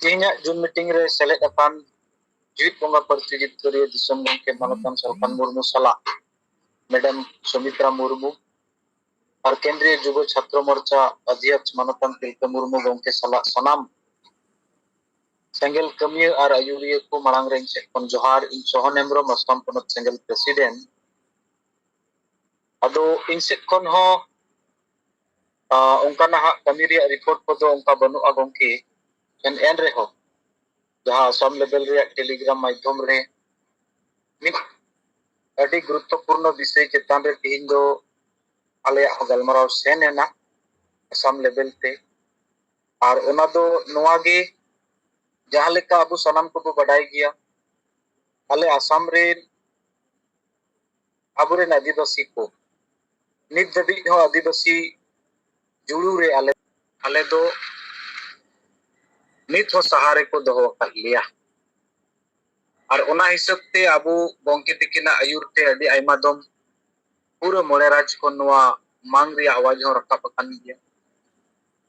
Inya June meeting re select akan Jit Bonga Pertijit Korea Disam Gongke Manatan Sarpan Murmu Sala Madam Sumitra Murmu और केंद्रीय युवा छात्र मोर्चा अध्यक्ष मानतन तिलका मुर्मू गंके सला सनाम सेंगल कमिया और आयुरिया को मांग रेंज सेक्शन जोहार इन सोहन एमरो मस्ताम पनत सेंगल प्रेसिडेंट अदो इन सेक्शन हो उनका ना कमिरिया रिपोर्ट को तो उनका बनु अगंके एन रे हो जहां सम लेवल रे टेलीग्राम माध्यम रे मित अति गुरुत्वपूर्ण विषय चेतान रे तीन दो आले गलमाराव सेन है ना असम लेवल पे और ओना दो नोआ गे जहां लेका अबु सनम को बड़ाई गया आले असम रे अबुरे आदिवासी को नित दबी हो आदिवासी जुड़ू रे आले दो नित हो सहारे को दोहो कर लिया और ओना हिसाब ते अबु गंके तिकिना आयुर ते अडी आइमा दम पूरा मोड़े राज को नोआ मांग रे आवाज हो रखा पकान गया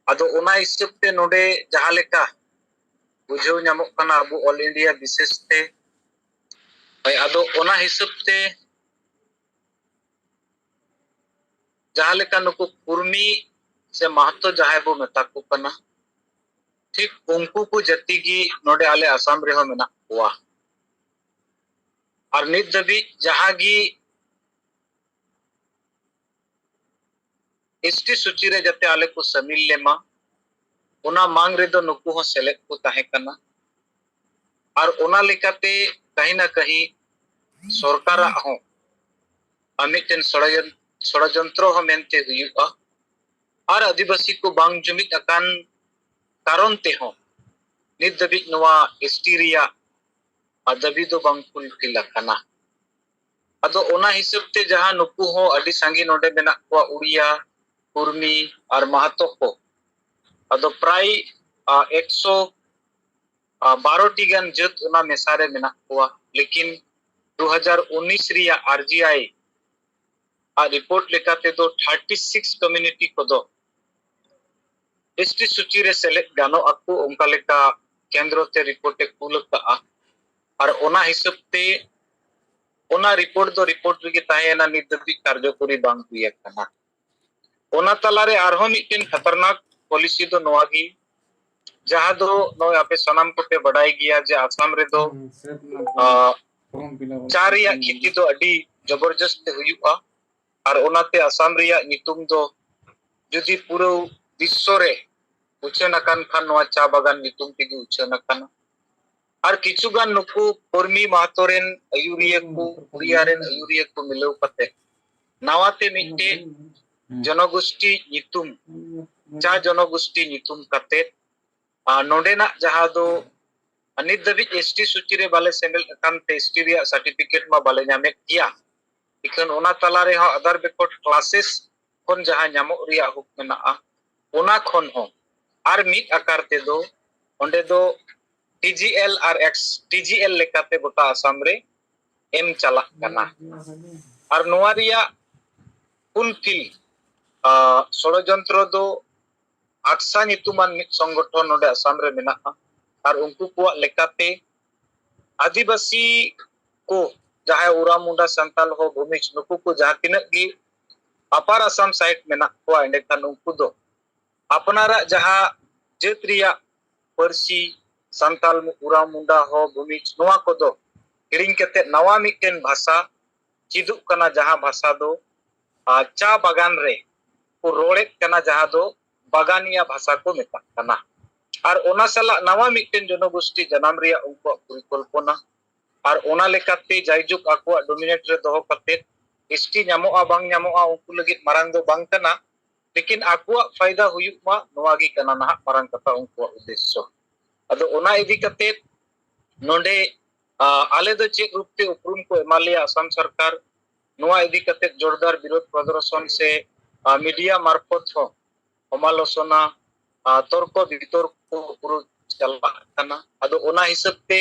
अदो ओना हिसाब ते नोडे जहां लेका बुझो नामक कना अबु ऑल इंडिया विशेष ते अदो ओना हिसाब ते जहां लेका नुकु कुर्मी से महत्व जहां बो मेता को कना ठीक उनको को जति की नोडे आले असम रे हो मेना हुआ और नित दबी जहां की एसटी सूची रे जते आले को समिल लेमा ओना मांग रे दो नुकु हो सेलेक्ट को ताहे कना और ओना लेकाते कहीं ना कहीं सरकार हो अमितन षड़यंत्र हो मेनते हुआ और आदिवासी को बांग जुमित अकान कारण ते हो नित दबी नवा एसटी रिया दबी दो बांग फुल फिल कना अदो ओना हिसाब ते जहां नुकु हो अडी सांगी नोडे मेना को उड़िया कुर्मी और महतो को अदो प्राय 112 टी गन जत ओना मेसारे मेना को लेकिन 2019 रिया आरजीआई रिपोर्ट लेकाते दो 36 कम्युनिटी को दो एसटी सूची रे सेलेक्ट गानो अकु उनका लेका केंद्र ते रिपोर्ट ए कुल का और ओना हिसाब ते ओना रिपोर्ट रे ताहेना निदबी कार्यकरी बांग हुई कना ओना तलारे आरहो मिटेन खतरनाक पॉलिसी दो नोआगी जहां दो नो आपे सनाम को पे बढ़ाई गया जे आसाम रे दो चार या खेती दो अडी जबरदस्त हुआ और ओनाते आसाम रिया नितुम दो जुदी पूरा विश्व रे उचेनकान खान नोआ चा बागान नितुम तेगी उचेनकान और किचुगान नुकु कोर्मी महतोरेन आयुरिया को उड़ियारेन आयुरिया को मिलव कते नावाते मिट्टे जनगोष्ठी नितुम चा जनगोष्ठी नितुम कते नोडेना जहां दो अनित दबी एसटी सूची रे बाले सेमल अकान ते एसटी रिया सर्टिफिकेट मा बाले नामे किया इकन ओना तला रे हो अदर बेकॉट क्लासेस कोन जहां नामो रिया हुक मेना ओना खोन हो आर मिट आकार ते दो ओंडे दो टीजीएल और एक्स टीजीएल लेकाते गोटा आसाम रे एम चला कना और नोआ रिया फुलफिल षड़यंत्र दो आक्सा नितुमान मित संगठन नोडे आसाम रे मेना और उनको को लेकाते आदिवासी को जहां उरा मुंडा संताल हो भूमिज नुकु को जहां तिनक गी अपार आसाम साइड मेना को एंडे खान उनको दो अपनारा जहां जेत रिया परसी संताल उरा मुंडा हो भूमिज नोआ को दो हिरिंग केते नवा मिटेन भाषा चिदुक कना जहां भाषा दो चा बागान रे को रोड़े कना जहां दो बागानिया भाषा को मेता कना और ओना सला नवा मिटेन जनगोष्ठी जनाम रिया उनको परिकल्पना और ओना लेकाते जायजुक आको डोमिनेट रे दोहो कते एसटी नामोआ बांग नामोआ उनको लगित मारांग दो बांग कना लेकिन आको फायदा हुयुक मा नोआगी कना ना मारांग कथा उनको उद्देश्य अदो ओना इदी कते नोंडे आले दो चेक रूप ते उपरुम को एमालिया असम सरकार नोआ इदी कते जोरदार विरोध प्रदर्शन से मीडिया मार्फत हो समालोचना तर्क वितर्क को पुरु चलबा कना अदो ओना हिसाब ते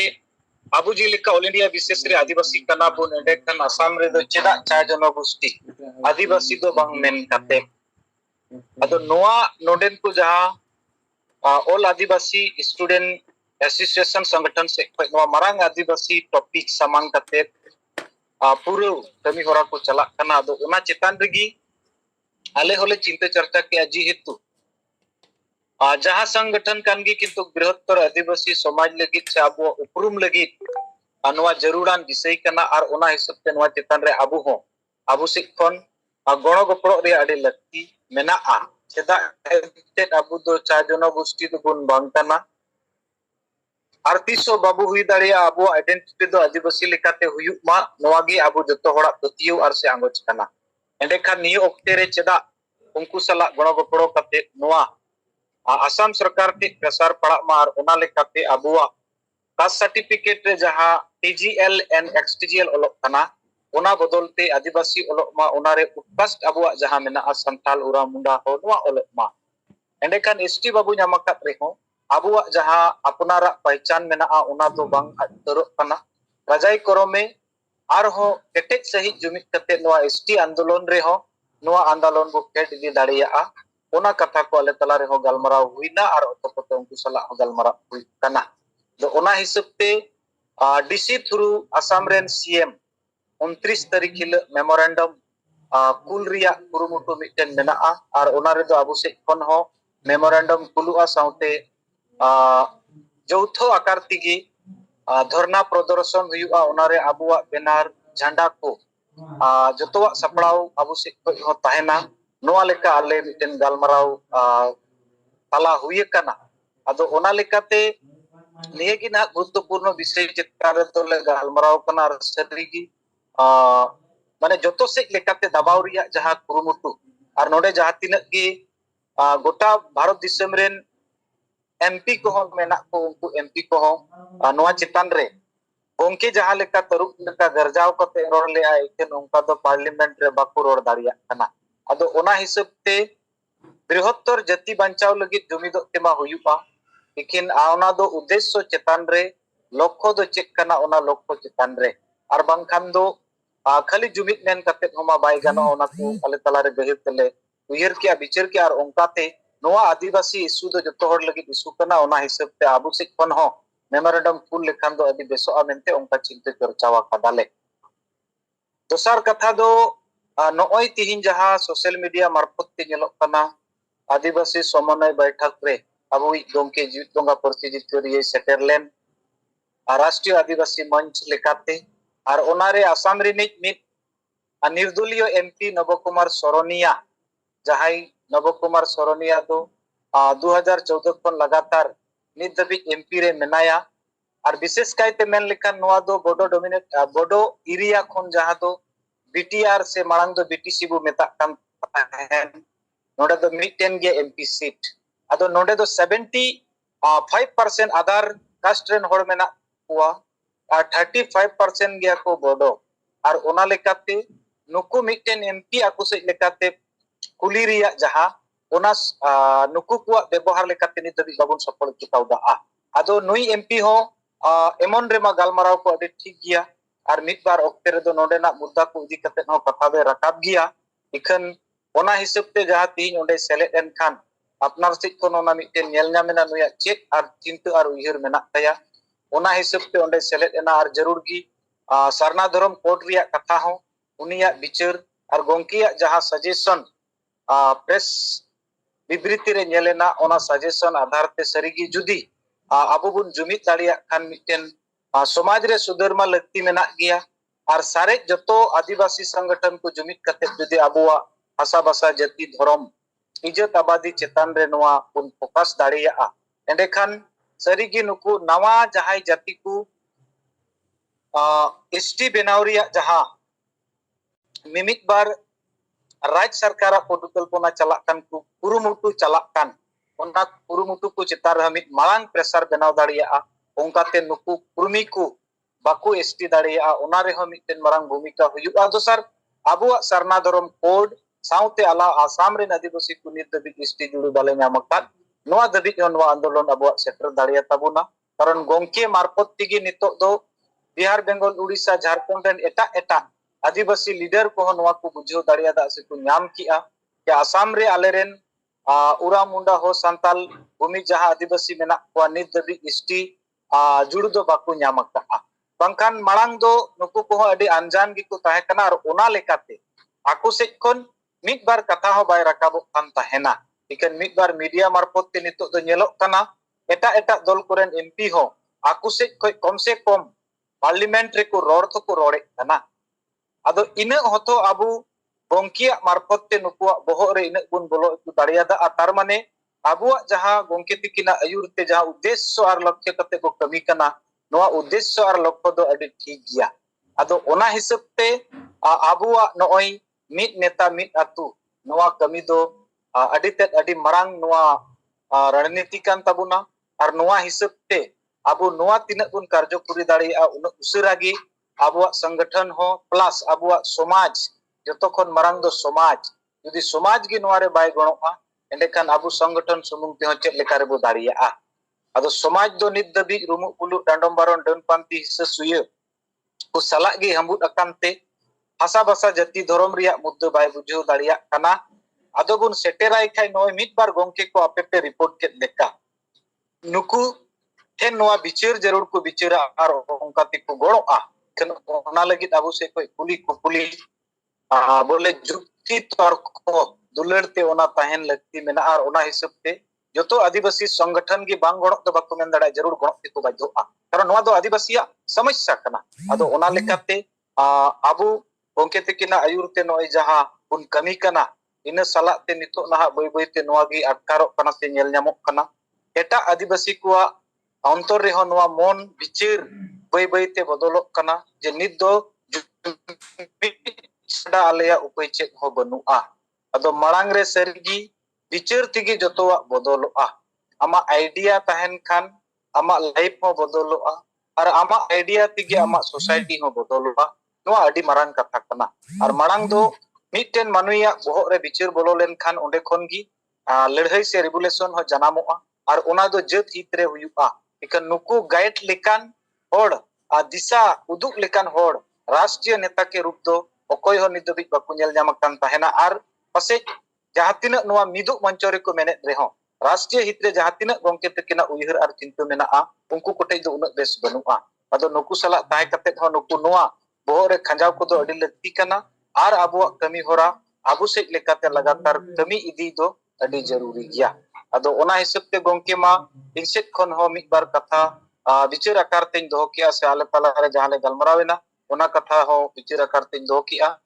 आबु जिलिका ऑल इंडिया विशेष रे आदिवासी कना बो नेडे कन असम रे दो चेदा चा जनगोष्ठी आदिवासी दो बांग मेन कते अदो नोआ नोडेन को जहां ऑल आदिवासी स्टूडेंट एसोसिएशन संगठन से मारंग आदिवासी टॉपिक सामांग कते पूरा कमी होरा को चला कना दो उना चेतान रगी आले होले चिंता चर्चा के जेहेतु जहां संगठन कानगी किंतु बृहत्तर आदिवासी समाज लगित से अब उपरुम लगित नवा जरूरान विषय कना और उना हिसाब ते नवा चेतान रे अबु हो अबु सिखन गणो गपड़ो रे अडे लक्ति मेना आ चेदा ते अबु दो चा जनो गोष्ठी तो गुण बांग कना आर्टिसो बाबू हुई दाड़िया अबु आइडेंटिटी दो आदिवासी लेकाते हुयुक मा नवागी अबु जतो होड़ा पतियो आर से आंगोच कना एंडे खान नियो ओक्ते रे चेदा उनको सला गणो गपड़ो कते नवा आसाम सरकार के प्रसार पड़ा मार उना लेकाते अबुआ कास्ट सर्टिफिकेट रे जहां टीजीएल एंड एक्सटीजीएल ओलोक कना उना बदलते आदिवासी ओलोक मा उना रे कास्ट अबुआ जहां मेना संथाल उरा मुंडा हो नवा ओलोक मा एंडे खान एसटी बाबू न्यामकात रे हो अबुआ जहां अपनारा पहचान मेना उना तो बांग तरक कना राजाई करमे आर हो केटे सही जुमित कते नवा एसटी आंदोलन रे हो नवा आंदोलन को केट इदी दाड़िया ओना कथा को अले तला रे हो गलमराव हुइना और ओतोपते उनको सला हो गलमराव हुइ कना दो ओना हिसाब ते DC through Assam rain CM 29 तारीख हिल मेमोरेंडम कुल रिया कुरुमुटु मिटन मेना और ओना रे दो अबु से खन हो मेमोरेंडम कुलुआ साउते जौथो आकार तिगी धरना प्रदर्शन हुआ ओना रे अबुआ बेनार झंडा को जतोवा सपड़ाव अबु से हो ताहेना नोआ लेका आले मिटन गलमराव तला हुई कना अदो ओना लेकाते नियगी ना गुरुत्वपूर्ण विषय चित्कार तो ले गलमराव कना और सरीगी माने जतो से लेकाते दबाव रिया जहां कुरुमुटु और नोडे जहां तिनक की गोटा भारत दिसम रेन एमपी को हो मेना को उनको एमपी को हो नोआ चितान रे गोंके जहां लेका तरुक लेका गरजाव कते रोड ले आए के उनका तो पार्लियामेंट रे बाकू रोड दाड़िया कना अदो ओना हिसाब ते बृहत्तर जाति बंचाव लगी जुमिदो तेमा हुयुपा लेकिन आउना दो उद्देश्य चेतान रे लक्ष्य दो चेक कना ओना लक्ष्य चेतान रे और बांखान दो खाली जुमिद मेन कते होमा बाय गानो ओना को अले तला रे गहिर तले उयहर के विचार के और ओंकाते नोआ आदिवासी इशू दो जतो होड़ लगी इशू कना ओना हिसाब ते आबु से कोन हो मेमोरेंडम कुल लेखान दो अदि बेसो मेनते ओंका चिंता चर्चावा कदाले दोसार कथा दो नोय तिहिन जहां सोशल मीडिया मार्फत ते नेलो कना आदिवासी समन्वय बैठक रे अबु गोंके जीवित दोंगा प्रतिनिधित्व सेटरलैंड राष्ट्रीय आदिवासी मंच लेकाते और ओनारे आसाम रिनिज मित निर्दलीय एमपी नवकुमार सोरनिया जहां नवकुमार सोरनिया दो 2014 खन लगातार नित दबी एमपी रे मेनाया और विशेष कायते मेन लेखान नोआ दो बोडो डोमिनेट बोडो एरिया खन जहां दो बीटीआर से मांग दो बीटीसी बु मेता कान नोडे दो मिटेन गे एमपी सीट अदो नोडे दो 75% आधार कास्ट रेन होड़ मेना कुआ और 35% गया को बोडो और ओना लेकाते नुकु मिटेन एमपी आकु से लेकाते कुली रिया जहां ओना नुकु को व्यवहार लेकाते नि दबी बाबुन सफल चुकाउदा आदो नुई एमपी हो एमन रेमा गालमराव को अडे ठीक गया और मिट बार ओक्ते रे दो नोडेना मुद्दा को इदी कते हो कथा बे रकाब गया इखन ओना हिसाब ते जहां तीन ओंडे सेलेक्ट एन खान अपनार सिक को ओना मिटेन नेल नामेना नुया चेक और चिंता और उयहर मेना तया ओना हिसाब ते ओंडे सेलेक्ट एना और जरूर गी सरना धर्म कोर्ट रिया कथा हो उनिया विचार और गोंकिया जहां सजेशन प्रेस विबृति रे नेलेना ओना सजेशन आधार ते सरीगी जुदी आबो बुन जुमित दाड़िया खान मिटेन समाज रे सुधरमा लगती मेना गया और सारे जतो आदिवासी संगठन को जुमित कते जुदी आबुआ भाषा भाषा जाति धर्म इज्जत आबादी चेतान रे नोआ बुन फोकस दाड़िया एंडे खान सरीगी नुकु नवा जहां जाति को एसटी बेनावरिया जहां मिमित बार राज्य सरकार परिकल्पना चलाकान को कुरुमुटु चलाकान ओना कुरुमुटु को चितार हमित मांग प्रेसार बनाव दाड़िया ओंकाते नुकु कुर्मी को बाकु एसटी दाड़िया ओना रे हो मिटेन मांग भूमिका हुयुआ दोसर आबुआ सरना धर्म कोड साउते आला आसाम रे आदिवासी को नित दबी एसटी जुड़ू बाले नामकान नोआ दबी नोआ आंदोलन आबुआ सेटर दाड़िया ताबुना कारण गोंके मार्फत तिगी नितो दो बिहार बेंगल उड़ीसा झारखंड रेन एटा एटा आदिवासी लीडर को नोआ को बुझो दाड़िया दा से को नाम किया कि आसाम रे आलेरेन उरा मुंडा हो संताल भूमि जहां आदिवासी मेना को नित दबी एसटी जुड़ दो बाकू ᱧᱟᱢ ᱟᱠᱟᱜᱼᱟ bangkan marang do nuku ko adi anjan gitu tahe kana ar ona lekate aku sej kon midbar kata ho bai rakabok kan tahena ikan midbar media marpot te nitok do nyelok kana eta dol koren MP ho aku sej kom se kom parliamentary ko ror to ko rore kana ado ina hoto abu gongkia marpot te nuku bohok re ina bun bolo itu dariada atar mane abuak jaha gongke tikina ayur te jaha uddesho ar lokya kate ko kami kana noa uddesho ar lokho do adi thik gya ado ona hisab te abuak noi mid neta mid atu noa kami do adi tet adi marang noa raniti kan tabuna ar noa hisab te abu noa tinak bun karjo kuri daria una usiragi abuak sanggatan ho plus abuak somaj jotokhon marang do somaj jodi somaj gi noa re bai gonoa endekan abu sanggatan sumung te chet lekar bo daria ado somaj do nit dabi rumu pulu dandom baron dan panti sesuye ku salak gi hambut akan te asa basa jati dhorom riya muddo bai bujhu daria kana ado bun seterai khai noy midbar gongke ko apepe report ket leka nuku ten noa bichir jarur ko bichira ar ongkati ko goroa ken ona lagit abu se koi kuli bole jukti torko दुलर ते ओना ताहेन लगती मेना are ओना हिसाब ते जोतो आदिवासी संगठन की बांग गणक तो बाको मेन दाड़ा जरूर गणक ते को बाजोआ कारण नोआ दो आदिवासिया समस्या कना आदो ओना लेकाते आबू गोंके ते किना आयुर ते नोय जहां उन कमी कना इन सला ते नितो नहा बय बय ते नोआ गी अटकारो कना ते नेल ᱧᱟᱢᱚᱜ कना एटा आदिवासी कुआ अंतर रे हो नोआ मन बिचिर बय बय ते बदलक कना जे नित दो सदा आलेया उपाय चेक हो बनुआ ado marang re sergi bichir tigi jotoa bodoloa ama idea tahen khan ama life ho bodoloa ar ama idea tigi ama society ho bodoloa no adi marang katha kana ar marang do mitten manuya bohok re bichir bolo len khan onde khon gi ledhai se regulation ho janamoa ar ona do jat hit re huyupa ikan nuku guide lekan hor disa uduk lekan hor rashtriya neta ke rup do okoy ho nidobik baku nyel nyam kan tahena ar pase jahatina noa miduk mancori ko menet reho राष्ट्रीय हित रे जहातिना गंके तकिना उयहर are चिंता मेना उनको कोटे दो उना base बनुआ अदो नुकु सला ताय कते हो नुकु नोआ बोह रे खंजाव को दो अडी लक्ति कना आर आबो कमी होरा आबो से लेकाते लगातार कमी इदी दो अडी जरूरी गया अदो ओना हिसाब ते गंके मा इंसेट खन हो मिक बार कथा विचार आकार तेन दो किया से आले पला रे जहाले गलमरावेना ओना कथा हो विचार आकार तेन दो किया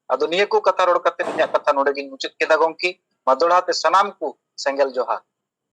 अदो निया को कथा रोड कते न्या कथा नोडे गिन मुचत केदा गंके मदोड़ा ते सनाम को सेंगल जोहार